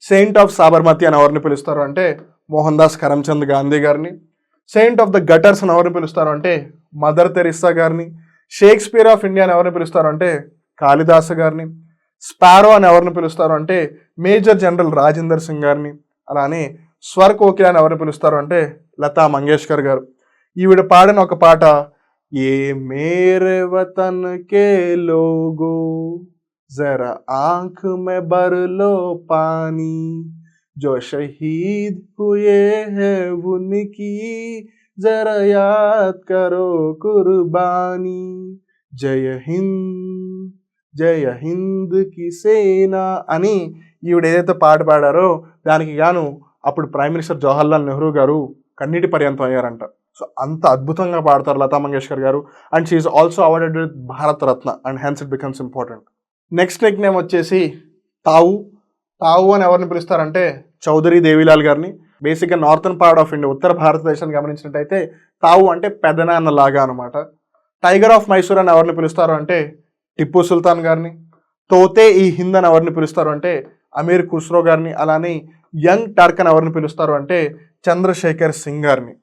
Saint of Sabarmati అని ఎవరిని పిలుస్తారు అంటే మోహన్ దాస్ కరమ్చంద్ గాంధీ గారిని. సెయింట్ ఆఫ్ ద గటర్స్ అని ఎవరిని పిలుస్తారు అంటే మదర్ తెరిస్సా గారిని. షేక్స్పియర్ ఆఫ్ ఇండియా అని ఎవరిని పిలుస్తారు అంటే కాళిదాస గారిని. స్పారో అని ఎవరిని పిలుస్తారు అంటే మేజర్ జనరల్ రాజేందర్ సింగ్ గారిని. అలానే స్వర్ కోకిల అని ఎవరిని పిలుస్తారు అంటే లతా మంగేష్కర్ గారు. ఈవిడ పాడిన ఒక పాట, ఏ మేరే వతన్ కే లోగో జరా ఆంఖ్ మే భర్ లో పానీ जो शहीद हुए हैं उनकी जरा याद करो कुर्बानी జయ హింద్ కి సేనా అని ఈవిడ ఏదైతే పాట పాడారో దానికి గాను అప్పుడు ప్రైమ్ మినిస్టర్ జవహర్లాల్ నెహ్రూ గారు కన్నీటి పర్యంతం అయ్యారంట. సో అంత అద్భుతంగా పాడతారు Lata Mangeshkar garu. And she is also awarded with Bharat Ratna and hence it becomes important. Next nickname వచ్చేసి తావు. తావు అని ఎవరిని పిలుస్తారంటే చౌదరి దేవిలాల్ గారిని. బేసిక్గా నార్థన్ పార్ట్ ఆఫ్ ఇండియా, ఉత్తర భారతదేశాన్ని గమనించినట్టయితే తావు అంటే పెదనాన్న లాగా అనమాట. టైగర్ ఆఫ్ మైసూర్ అని ఎవరిని పిలుస్తారు అంటే టిప్పు సుల్తాన్ గారిని. తోతే ఈ హింద్ అని ఎవరిని పిలుస్తారు అంటే అమీర్ ఖుస్రో గారిని. అలానే యంగ్ టర్క్ అని ఎవరిని పిలుస్తారు అంటే చంద్రశేఖర్ సింగ్ గారిని.